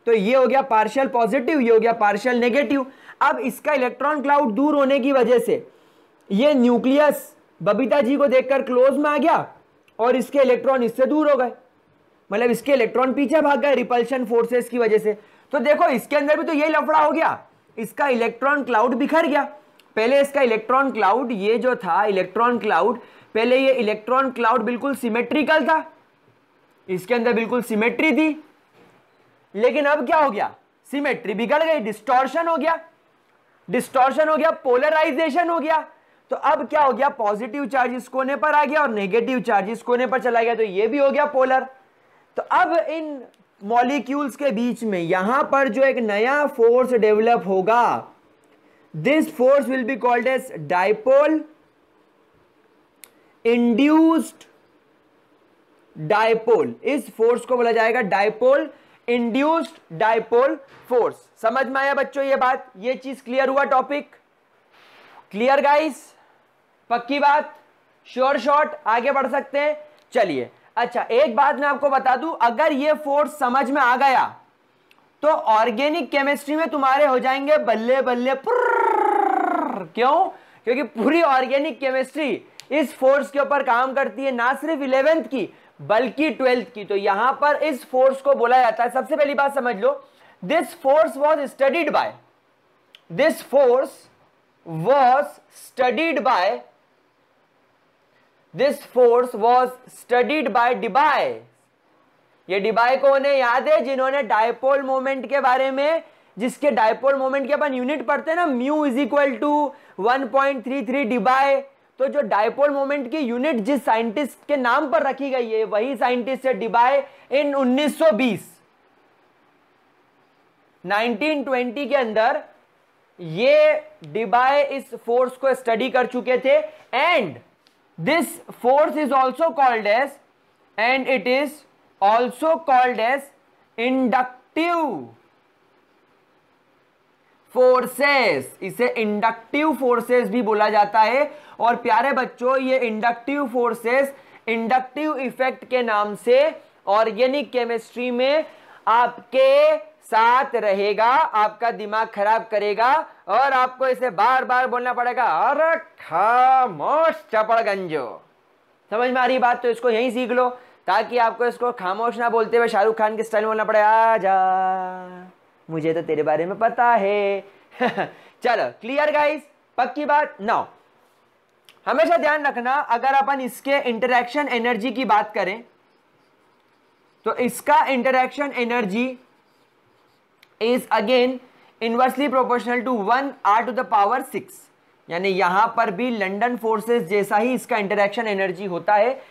तो ये हो गया पार्शियल पॉजिटिव, ये हो गया पार्शियल नेगेटिव। अब इसका इलेक्ट्रॉन क्लाउड दूर होने की वजह से ये न्यूक्लियस बबीता जी को देखकर क्लोज में आ गया और इसके इलेक्ट्रॉन इससे दूर हो गए, मतलब इसके इलेक्ट्रॉन पीछे भाग गए रिपल्शन फोर्सेस की वजह से। तो देखो इसके अंदर भी तो यही लफड़ा हो गया, इसका इलेक्ट्रॉन क्लाउड बिखर गया। पहले इसका इलेक्ट्रॉन क्लाउड, ये जो था इलेक्ट्रॉन क्लाउड, पहले ये इलेक्ट्रॉन क्लाउड बिल्कुल सिमेट्रिकल था, इसके अंदर बिल्कुल सिमेट्री थी, लेकिन अब क्या हो गया, सिमेट्री बिगड़ गई, डिस्टॉर्शन हो गया, डिस्टॉर्शन हो गया, पोलराइजेशन हो गया। तो अब क्या हो गया, पॉजिटिव चार्ज इस कोने पर आ गया और नेगेटिव चार्ज इस कोने पर चला गया, तो ये भी हो गया पोलर। तो अब इन मॉलिक्यूल्स के बीच में यहां पर जो एक नया फोर्स डेवलप होगा, this force will be called as dipole induced dipole. इस फोर्स को बोला जाएगा डायपोल इंड्यूस्ड डायपोल फोर्स। समझ में आया बच्चों ये बात, ये चीज क्लियर हुआ, टॉपिक क्लियर गाइस, पक्की बात, श्योर शॉट, आगे बढ़ सकते हैं। चलिए अच्छा एक बात मैं आपको बता दूं, अगर ये फोर्स समझ में आ गया तो ऑर्गेनिक केमिस्ट्री में तुम्हारे हो जाएंगे बल्ले बल्ले पुर्र। क्यों, क्योंकि पूरी ऑर्गेनिक केमिस्ट्री इस फोर्स के ऊपर काम करती है, ना सिर्फ 11th की बल्कि 12th की। तो यहां पर इस फोर्स को बोला जाता है, सबसे पहली बात समझ लो, this force was studied by, this force was studied by, this force was studied by Debye. ये डिबाय कौन है, याद है, जिन्होंने डायपोल मोमेंट के बारे में, जिसके डायपोल मोमेंट के अपन यूनिट पढ़ते हैं ना, mu is equal to 1.33 debye. तो जो डायपोल मोमेंट की यूनिट जिस साइंटिस्ट के नाम पर रखी गई है, वही साइंटिस्ट है डिबाय। इन 1920 1920 के अंदर ये डिबाय इस फोर्स को स्टडी कर चुके थे। And this force is also called as, and it is also called as inductive forces. इसे इंडक्टिव फोर्सेस भी बोला जाता है। और प्यारे बच्चों, ये इंडक्टिव फोर्सेस इंडक्टिव इफेक्ट के नाम से ऑर्गेनिक केमिस्ट्री में आपके साथ रहेगा, आपका दिमाग खराब करेगा और आपको इसे बार बार बोलना पड़ेगा, अरे खामोश चपड़गंजो। समझ में आ रही बात, तो इसको यहीं सीख लो ताकि आपको इसको खामोश ना बोलते हुए शाहरुख खान के स्टाइल में बोलना पड़े, आजा मुझे तो तेरे बारे में पता है। चलो क्लियर गाइस, पक्की बात। नाउ हमेशा ध्यान रखना, अगर अपन इसके इंटरेक्शन एनर्जी की बात करें तो इसका interaction energy is again inversely proportional to 1r⁶। यानी यहां पर भी लंदन फोर्सेस जैसा ही इसका इंटरेक्शन एनर्जी होता है।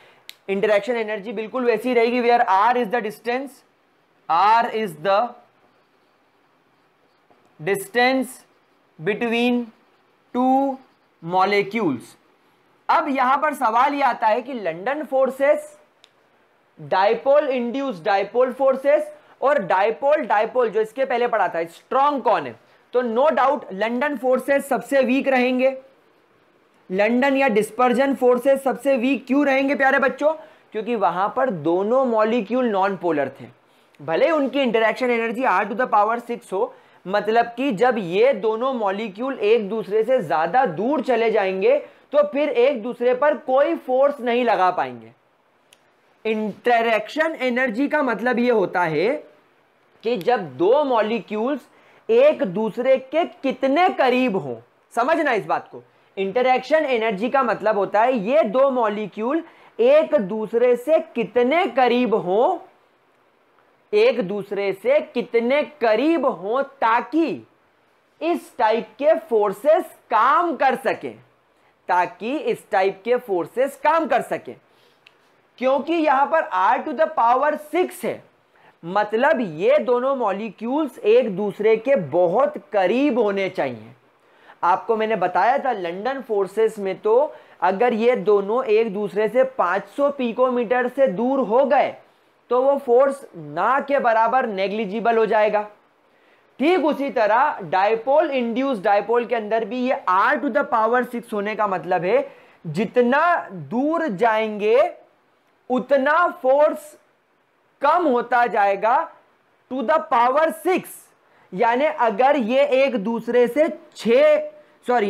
इंटरेक्शन एनर्जी बिल्कुल वैसी रहेगी, where r is the distance, r is the distance between two molecules. अब यहां पर सवाल यह आता है कि London forces, dipole induced dipole forces और डायपोल डायपोल जो इसके पहले पढ़ा था, स्ट्रॉन्ग कौन है? तो नो डाउट लंदन फोर्सेस सबसे वीक रहेंगे। लंदन या डिस्पर्जन फोर्सेस सबसे वीक क्यों रहेंगे प्यारे बच्चों? क्योंकि वहां पर दोनों मॉलिक्यूल नॉन पोलर थे। भले उनकी इंटरेक्शन एनर्जी r⁶ हो, मतलब कि जब ये दोनों मॉलिक्यूल एक दूसरे से ज्यादा दूर चले जाएंगे तो फिर एक दूसरे पर कोई फोर्स नहीं लगा पाएंगे। इंटरैक्शन एनर्जी का मतलब ये होता है कि जब दो मॉलिक्यूल्स एक दूसरे के कितने करीब हों, समझना इस बात को। इंटरैक्शन एनर्जी का मतलब होता है ये दो मॉलिक्यूल एक दूसरे से कितने करीब हों, एक दूसरे से कितने करीब हों ताकि इस टाइप के फोर्सेस काम कर सकें, ताकि इस टाइप के फोर्सेस काम कर सकें। क्योंकि यहां पर r⁶ है, मतलब ये दोनों मॉलिक्यूल्स एक दूसरे के बहुत करीब होने चाहिए। आपको मैंने बताया था लंदन फोर्सेस में तो अगर ये दोनों एक दूसरे से 500 पिकोमीटर से दूर हो गए तो वो फोर्स ना के बराबर नेग्लिजिबल हो जाएगा। ठीक उसी तरह डायपोल इंड्यूस डायपोल के अंदर भी ये r⁶ होने का मतलब है जितना दूर जाएंगे उतना फोर्स कम होता जाएगा टू द पावर 6। यानी अगर ये एक दूसरे से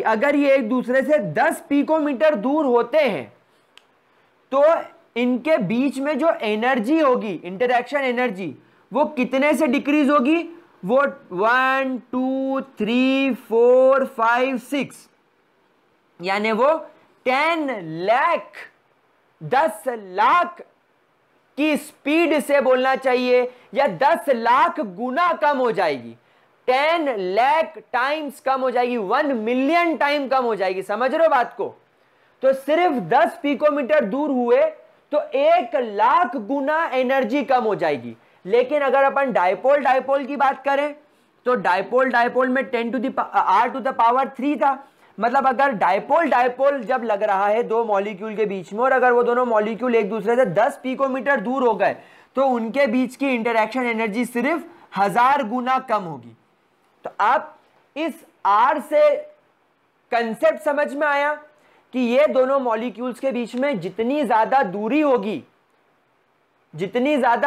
अगर ये एक दूसरे से 10 पिकोमीटर दूर होते हैं तो इनके बीच में जो एनर्जी होगी, इंटरैक्शन एनर्जी, वो कितने से डिक्रीज होगी? वो 1 2 3 4 5 6 यानी वो 10 लाख की स्पीड से बोलना चाहिए या 10 लाख गुना कम हो जाएगी, 10 लाख टाइम्स कम हो जाएगी, 1 मिलियन टाइम कम हो जाएगी। समझ रहे हो बात को? तो सिर्फ 10 पिकोमीटर दूर हुए तो 1 लाख गुना एनर्जी कम हो जाएगी। लेकिन अगर अपन डायपोल की बात करें तो डायपोल में 10⁻³ था। मतलब अगर डायपोल जब लग रहा है दो मॉलिक्यूल के बीच में और अगर वो दोनों मॉलिक्यूल एक दूसरे से 10 पिकोमीटर दूर हो गए तो उनके बीच की इंटरैक्शन एनर्जी सिर्फ 1000 गुना कम होगी। तो आप इस R से कंसेप्ट समझ में आया कि ये दोनों मॉलिक्यूल्स के बीच में जितनी ज्यादा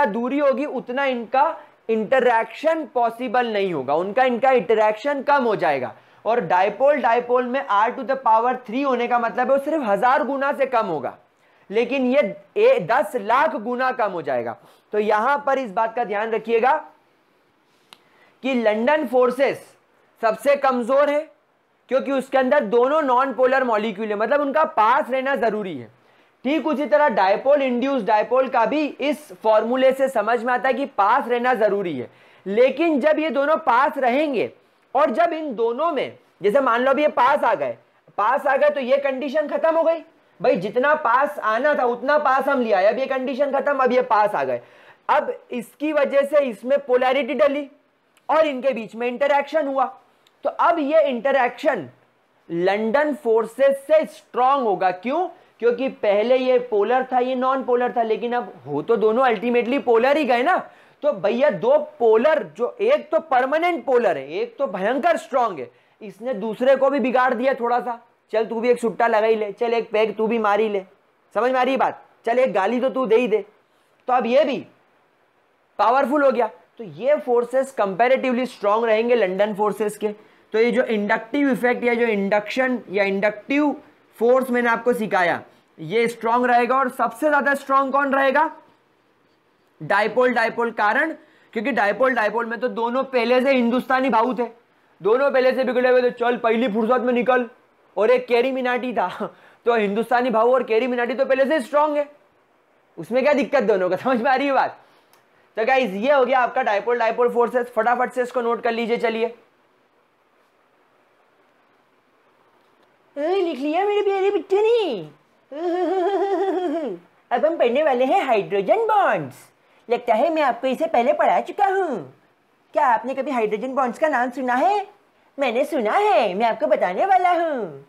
दूरी होगी उतना इनका इंटरैक्शन पॉसिबल नहीं होगा, इनका इंटरैक्शन कम हो जाएगा। और डायपोल में r⁻³ होने का मतलब है वो सिर्फ 1000 गुना से कम होगा, लेकिन ये 10 लाख गुना कम हो जाएगा। तो यहां पर इस बात का ध्यान रखिएगा कि लंदन फोर्सेस सबसे कमजोर है क्योंकि उसके अंदर दोनों नॉन पोलर मॉलिक्यूल है, मतलब उनका पास रहना जरूरी है। ठीक उसी तरह डायपोल इंड्यूस डायपोल का भी इस फॉर्मूले से समझ में आता है कि पास रहना जरूरी है। लेकिन जब ये दोनों पास रहेंगे और जब इन दोनों में जैसे मान लो अभी ये पास आ गए तो ये कंडीशन खत्म हो गई, भाई जितना पास आना था उतना पास हम लिया, अब ये कंडीशन खत्म, अब ये पास आ गए। अब इसकी वजह से इसमें पोलैरिटी डली और इनके बीच में इंटरैक्शन हुआ। तो अब ये इंटरैक्शन लंदन फोर्सेस से स्ट्रांग होगा। क्यों? क्योंकि पहले ये पोलर था, ये नॉन पोलर था, लेकिन अब हो तो दोनों अल्टीमेटली पोलर ही गए ना। तो भैया दो पोलर, जो एक तो परमानेंट पोलर है, एक तो भयंकर स्ट्रांग है, इसने दूसरे को भी बिगाड़ दिया थोड़ा सा। चल तू भी एक सुट्टा लगा ही ले, चल एक पैग तू भी मार ही ले, समझ में आ रही बात? चल एक गाली तो तू दे ही दे। तो अब ये भी पावरफुल हो गया। तो ये फोर्सेस कंपैरेटिवली स्ट्रांग रहेंगे लंदन फोर्सेस के। तो ये जो इंडक्टिव इफेक्ट या जो इंडक्शन या इंडक्टिव फोर्स मैंने आपको सिखाया ये स्ट्रांग रहेगा। और सबसे ज्यादा स्ट्रांग कौन रहेगा? डायपोल। कारण क्योंकि डायपोल में तो दोनों पहले से हिंदुस्तानी भाऊ थे, दोनों पहले से बिगड़े हुए थे, चल पहली फुर्सत में निकल। और एक कैरी मिनाटी था, तो हिंदुस्तानी भाऊ और कैरी मिनाटी तो पहले से स्ट्रांग है, उसमें क्या दिक्कत दोनों का? समझ में आ रही है बात? तो गाइस ये हो गया आपका डायपोल फोर्सेस। फटाफट से इसको नोट कर लीजिए। चलिए लिख लिया मेरे प्यारे बच्चे ने। अब हम पढ़ने वाले हैं हाइड्रोजन बॉन्ड्स। लगता है मैं आपको इसे पहले पढ़ा चुका हूँ। क्या आपने कभी हाइड्रोजन बॉन्ड्स का नाम सुना है? मैंने सुना है, मैं आपको बताने वाला हूँ।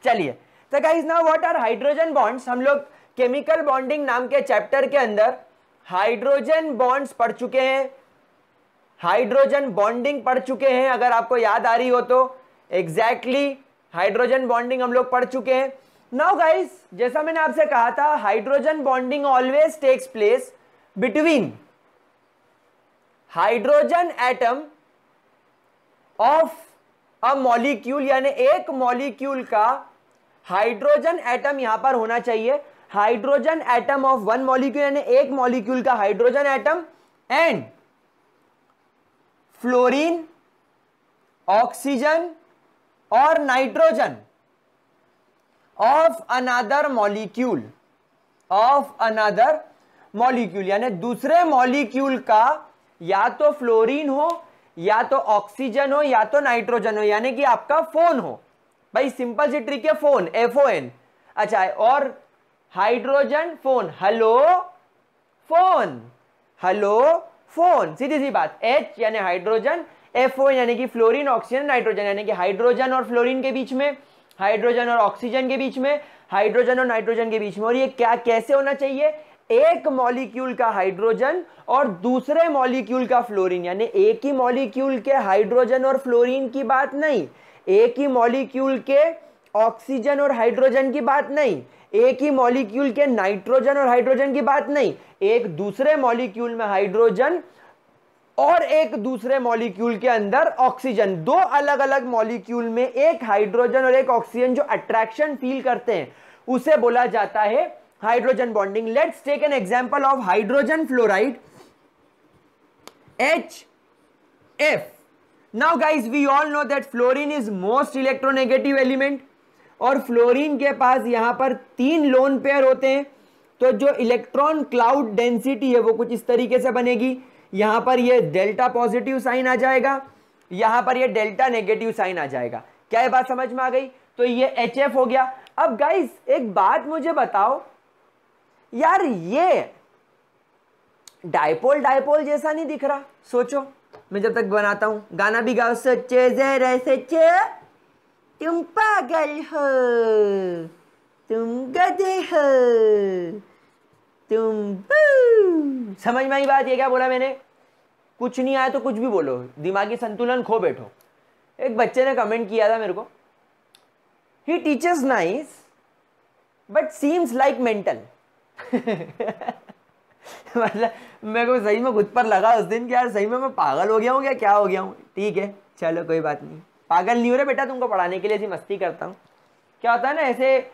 चलिए, तो guys now what are hydrogen bonds? हम लोग केमिकल बॉन्डिंग नाम के चैप्टर के अंदर हाइड्रोजन बॉन्ड्स पढ़ चुके हैं, हाइड्रोजन बॉन्डिंग पढ़ चुके हैं। अगर आपको याद आ रही हो तो एग्जैक्टली हाइड्रोजन बॉन्डिंग हम लोग पढ़ चुके हैं। नाउ गाइस, जैसा मैंने आपसे कहा था, hydrogen bonding always takes place between hydrogen atom of a molecule, यानी एक मॉलिक्यूल का हाइड्रोजन एटम यहां पर होना चाहिए, hydrogen atom of one molecule, यानी एक मॉलिक्यूल का hydrogen atom and fluorine, oxygen और nitrogen of another molecule, of another molecule, यानी दूसरे मॉलिक्यूल का या तो फ्लोरीन हो या तो ऑक्सीजन हो या तो नाइट्रोजन हो, यानी कि आपका फोन हो। भाई सिंपल सी ट्रिक है, फोन FON। अच्छा, और hydrogen phone, hello phone, hello phone, सीधी सी बात। H यानी हाइड्रोजन, FO यानी कि फ्लोरीन, ऑक्सीजन, नाइट्रोजन, यानी कि हाइड्रोजन और फ्लोरीन के बीच में, हाइड्रोजन और ऑक्सीजन के बीच में, हाइड्रोजन और नाइट्रोजन के बीच में। और ये क्या कैसे होना चाहिए, एक मॉलिक्यूल का हाइड्रोजन और दूसरे मॉलिक्यूल का फ्लोरीन, यानी एक ही मॉलिक्यूल के हाइड्रोजन और फ्लोरीन की बात नहीं, एक ही मॉलिक्यूल के ऑक्सीजन और हाइड्रोजन की बात नहीं, एक ही मॉलिक्यूल के नाइट्रोजन और हाइड्रोजन की बात नहीं, एक दूसरे मॉलिक्यूल में हाइड्रोजन और एक दूसरे मॉलिक्यूल के अंदर ऑक्सीजन। दो अलग अलग मॉलिक्यूल में एक हाइड्रोजन और एक ऑक्सीजन जो अट्रैक्शन फील करते हैं उसे बोला जाता है hydrogen bonding. Let's take an example of hydrogen fluoride HF। Now guys we all know that fluorine is most electronegative element, और फ्लोरीन के पास यहां पर 3 लोन पेयर होते हैं। तो जो इलेक्ट्रॉन क्लाउड डेंसिटी है वो कुछ इस तरीके से बनेगी, यहां पर ये डेल्टा पॉजिटिव साइन आ जाएगा, यहां पर ये डेल्टा नेगेटिव साइन आ जाएगा। क्या ये बात समझ में आ गई? तो ये HF हो गया। अब गाइस एक बात मुझे बताओ यार, ये डायपोल डायपोल जैसा नहीं दिख रहा? सोचो, मैं जब तक बनाता हूं, गाना भी गाओ, सच्चे जरा सच्चे, तुम पागल हो, तुम गधे हो, तुम समझ में आई बात? ये क्या बोला मैंने? कुछ नहीं आया तो कुछ भी बोलो, दिमागी संतुलन खो बैठो। एक बच्चे ने कमेंट किया था मेरे को, he teachers nice but seems like mental. मतलब मेरे को सही में खुद पर लगा उस दिन कि यार सही में मैं पागल हो गया हूँ क्या हो गया हूँ। ठीक है चलो कोई बात नहीं, पागल नहीं हो रहे बेटा, तुमको पढ़ाने के लिए ऐसी मस्ती करता हूँ। क्या होता है ना, ऐसे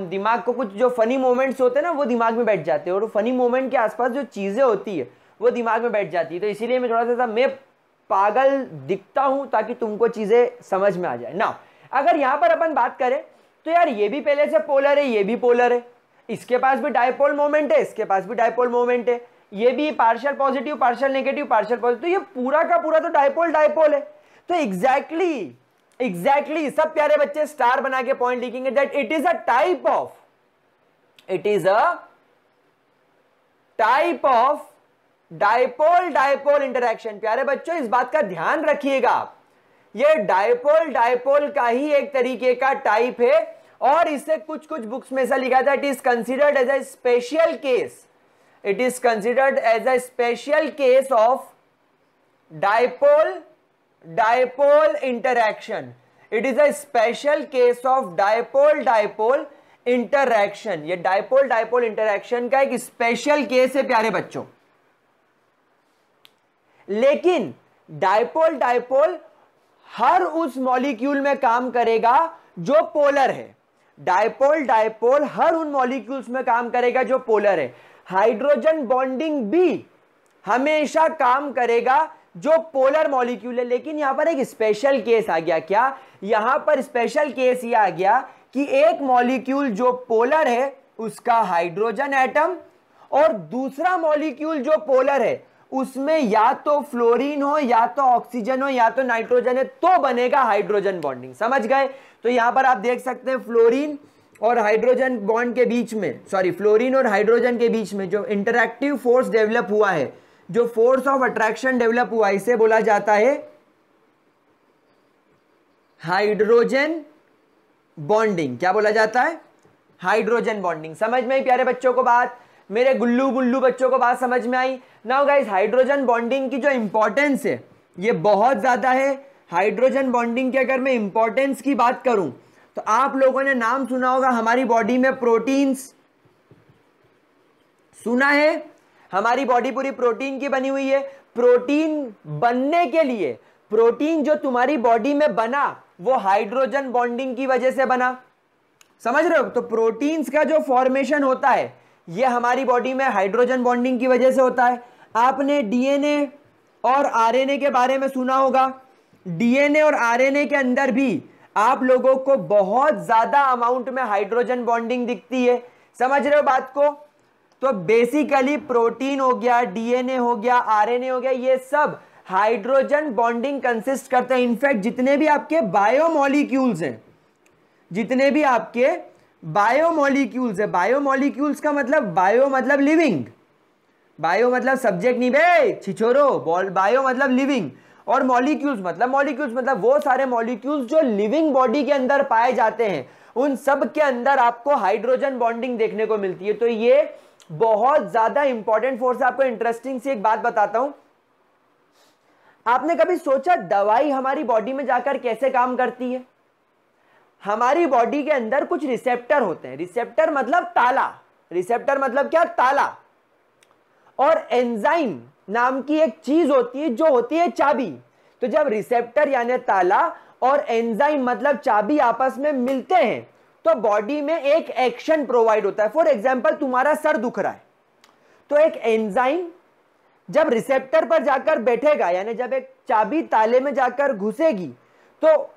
दिमाग को कुछ जो फनी मोमेंट्स होते हैं ना वो दिमाग में बैठ जाते हैं, और फनी मोमेंट के आसपास जो चीज़ें होती है वो दिमाग में बैठ जाती है। तो इसीलिए मैं थोड़ा सा मैं पागल दिखता हूँ ताकि तुमको चीज़ें समझ में आ जाए ना। अगर यहाँ पर अपन बात करें तो यार ये भी पहले से पोलर है, ये भी पोलर है, इसके पास भी डायपोल मोमेंट है, इसके पास भी डायपोल मोमेंट है, ये भी partial positive partial negative partial positive, तो ये पूरा का पूरा तो डायपोल डायपोल है। तो एग्जैक्टली सब प्यारे बच्चे स्टार बना के पॉइंट लिखेंगे that it is a type of dipole dipole interaction. प्यारे बच्चों इस बात का ध्यान रखिएगा आप, ये डायपोल डायपोल का ही एक तरीके का टाइप है, और इसे कुछ कुछ बुक्स में ऐसा लिखा था, it is considered as a special case, it is considered as a special case of dipole dipole interaction. It is a special case of dipole dipole interaction. ये डायपोल डायपोल इंटरैक्शन का एक special case है प्यारे बच्चों। लेकिन dipole dipole हर उस molecule में काम करेगा जो पोलर है, डायपोल डायपोल हर उन मॉलिक्यूल्स में काम करेगा जो पोलर है। हाइड्रोजन बॉन्डिंग भी हमेशा काम करेगा जो पोलर मॉलिक्यूल है। लेकिन यहां पर एक स्पेशल केस आ गया। क्या? यहां पर स्पेशल केस ये आ गया कि एक मॉलिक्यूल जो पोलर है उसका हाइड्रोजन एटम, और दूसरा मॉलिक्यूल जो पोलर है उसमें या तो फ्लोरीन हो या तो ऑक्सीजन हो या तो नाइट्रोजन है, तो बनेगा हाइड्रोजन बॉन्डिंग। समझ गए? तो यहां पर आप देख सकते हैं फ्लोरीन और हाइड्रोजन बॉन्ड के बीच में, फ्लोरीन और हाइड्रोजन के बीच में जो इंटरैक्टिव फोर्स डेवलप हुआ है, जो फोर्स ऑफ अट्रैक्शन डेवलप हुआ, इसे बोला जाता है हाइड्रोजन बॉन्डिंग। क्या बोला जाता है? Hydrogen bonding. समझ में आई प्यारे बच्चों को बात? मेरे गुल्लू गुल्लू बच्चों को बात समझ में आई? नाउ गाइस हाइड्रोजन बॉन्डिंग की जो इंपॉर्टेंस है ये बहुत ज्यादा है। हाइड्रोजन बॉन्डिंग की अगर मैं इंपॉर्टेंस की बात करूं तो आप लोगों ने नाम सुना होगा, हमारी बॉडी में प्रोटीन्स सुना है? हमारी बॉडी पूरी प्रोटीन की बनी हुई है। प्रोटीन बनने के लिए प्रोटीन जो तुम्हारी बॉडी में बना वो हाइड्रोजन बॉन्डिंग की वजह से बना, समझ रहे हो? तो प्रोटीन्स का जो फॉर्मेशन होता है ये हमारी बॉडी में हाइड्रोजन बॉन्डिंग की वजह से होता है। आपने डीएनए और आरएनए के बारे में सुना होगा। डीएनए और आरएनए के अंदर भी आप लोगों को बहुत ज्यादा अमाउंट में हाइड्रोजन बॉन्डिंग दिखती है, समझ रहे हो बात को? तो बेसिकली प्रोटीन हो गया, डीएनए हो गया, आरएनए हो गया, ये सब हाइड्रोजन बॉन्डिंग कंसिस्ट करते हैं। इनफैक्ट जितने भी आपके बायोमॉलिक्यूल्स हैं, जितने भी आपके बायोमॉलिक्यूल्स है, बायोमॉलिक्यूल्स का मतलब बायो मतलब लिविंग, बायो मतलब सब्जेक्ट नहीं बे छिछोरो, बायो मतलब लिविंग, और मॉलिक्यूल्स मतलब वो सारे मॉलिक्यूल्स जो लिविंग बॉडी के अंदर पाए जाते हैं, उन सब के अंदर आपको हाइड्रोजन बॉन्डिंग देखने को मिलती है। तो ये बहुत ज्यादा इंपॉर्टेंट फोर्स है। आपको इंटरेस्टिंग सी एक बात बताता हूं, आपने कभी सोचा दवाई हमारी बॉडी में जाकर कैसे काम करती है? हमारी बॉडी के अंदर कुछ रिसेप्टर होते हैं, रिसेप्टर मतलब ताला, रिसेप्टर मतलब क्या? ताला। और एंजाइम नाम की एक चीज होती है जो होती है चाबी। तो जब रिसेप्टर यानी ताला और एंजाइम मतलब चाबी आपस में मिलते हैं तो बॉडी में एक एक्शन प्रोवाइड होता है। फॉर एग्जांपल तुम्हारा सर दुख रहा है, तो एक एंजाइम जब रिसेप्टर पर जाकर बैठेगा, यानी जब एक चाबी ताले में जाकर घुसेगी, तो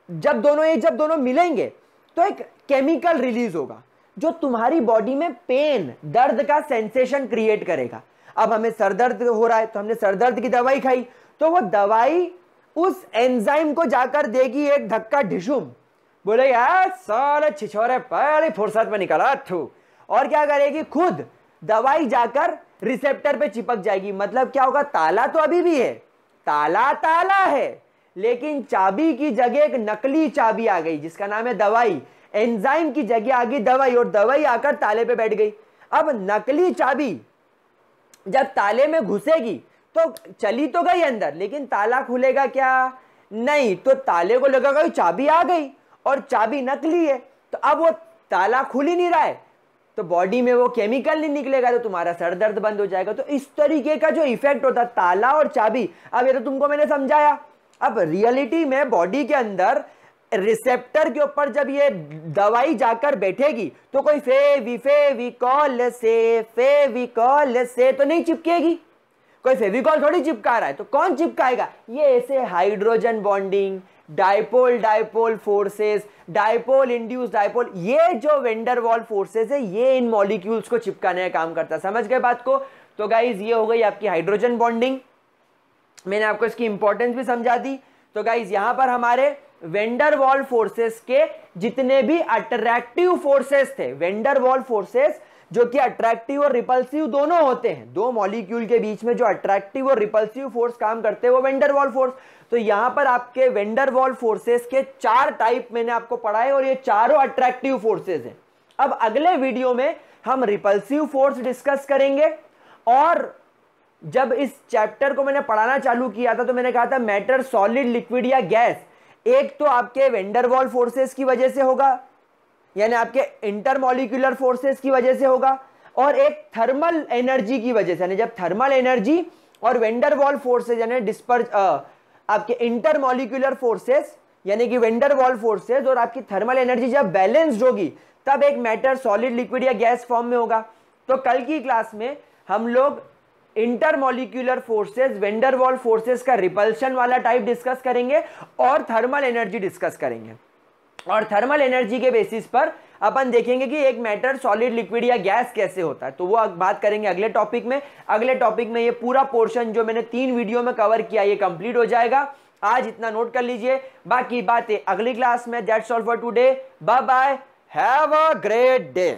जब दोनों मिलेंगे तो एक केमिकल रिलीज होगा जो तुम्हारी बॉडी में पेन, दर्द का सेंसेशन क्रिएट करेगा। अब हमें सर दर्द हो रहा है तो हमने सर दर्द की दवाई खाई, तो वो दवाई उस एंजाइम को जाकर देगी एक धक्का, ढिशुम, बोले यार साले छिछोरे पहले फुर्सत में निकला थू, और क्या करेगी? खुद दवाई जाकर रिसेप्टर पे चिपक जाएगी। मतलब क्या होगा? ताला तो अभी भी है, ताला है, लेकिन चाबी की जगह एक नकली चाबी आ गई जिसका नाम है दवाई। एंजाइम की जगह आ गई दवाई, और दवाई आकर ताले पे बैठ गई। अब नकली चाबी जब ताले में घुसेगी तो चली तो गई अंदर, लेकिन ताला खुलेगा क्या? नहीं। तो ताले को लगेगा चाबी आ गई और चाबी नकली है, तो अब वो ताला खुल ही नहीं रहा है, तो बॉडी में वो केमिकल नहीं निकलेगा, तो तुम्हारा सर दर्द बंद हो जाएगा। तो इस तरीके का जो इफेक्ट होता है ताला और चाबी, अब ये तो तुमको मैंने समझाया। अब रियलिटी में बॉडी के अंदर रिसेप्टर के ऊपर जब ये दवाई जाकर बैठेगी तो कोई फेविकॉल से तो नहीं चिपकेगी, कोई फेविकॉल थोड़ी चिपका रहा है, तो कौन चिपकाएगा? ये ऐसे hydrogen bonding, dipole forces, dipole induce dipole, ये जो वेंडर वॉल फोर्सेस है ये इन मॉलिक्यूल्स को चिपकाने का काम करता है। समझ गए बात को? तो गाइज ये हो गई आपकी हाइड्रोजन बॉन्डिंग, मैंने आपको इसकी इंपॉर्टेंस भी समझा दी। तो गाइज यहां पर हमारे वेंडर वॉल फोर्सेस के जितने भी अट्रैक्टिव फोर्सेस थे, वेंडर वॉल फोर्सेस जो कि अट्रैक्टिव और रिपल्सिव दोनों होते हैं, दो मॉलिक्यूल के बीच में जो अट्रैक्टिव और रिपल्सिव फोर्स काम करते हैं वो वेंडर वॉल फोर्स। तो यहां पर आपके वेंडर वॉल फोर्सेस के 4 टाइप मैंने आपको पढ़ाए और ये चारों अट्रैक्टिव फोर्सेस हैं। अब अगले वीडियो में हम रिपल्सिव फोर्स डिस्कस करेंगे, और जब इस चैप्टर को मैंने पढ़ाना चालू किया था तो मैंने कहा था मैटर, सॉलिड, लिक्विड या गैस, एक तो आपके वेंडर वॉल फोर्सेस की वजह से होगा, यानी आपके इंटरमॉलिक्यूलर फोर्सेस की वजह से होगा, और एक थर्मल एनर्जी की वजह से, यानी जब थर्मल एनर्जी और वेंडर वॉल फोर्सेस यानी डिस्पर्स आपके इंटरमॉलिक्यूलर फोर्सेस यानी कि वेंडर वॉल फोर्सेस और आपकी थर्मल एनर्जी जब बैलेंस्ड होगी तब एक मैटर सॉलिड, लिक्विड या गैस फॉर्म में होगा। तो कल की क्लास में हम लोग intermolecular forces, vendor wall forces का रिपल्शन वाला टाइप डिस्कस करेंगे और थर्मल एनर्जी डिस्कस करेंगे, और थर्मल एनर्जी के बेसिस पर अपन देखेंगे कि एक मैटर सॉलिड, लिक्विड या गैस कैसे होता है। तो वो बात करेंगे अगले टॉपिक में। अगले टॉपिक में ये पूरा पोर्शन जो मैंने 3 वीडियो में कवर किया ये कंप्लीट हो जाएगा। आज इतना नोट कर लीजिए, बाकी बातें अगली क्लास में। That's all for today, bye bye, have a great day.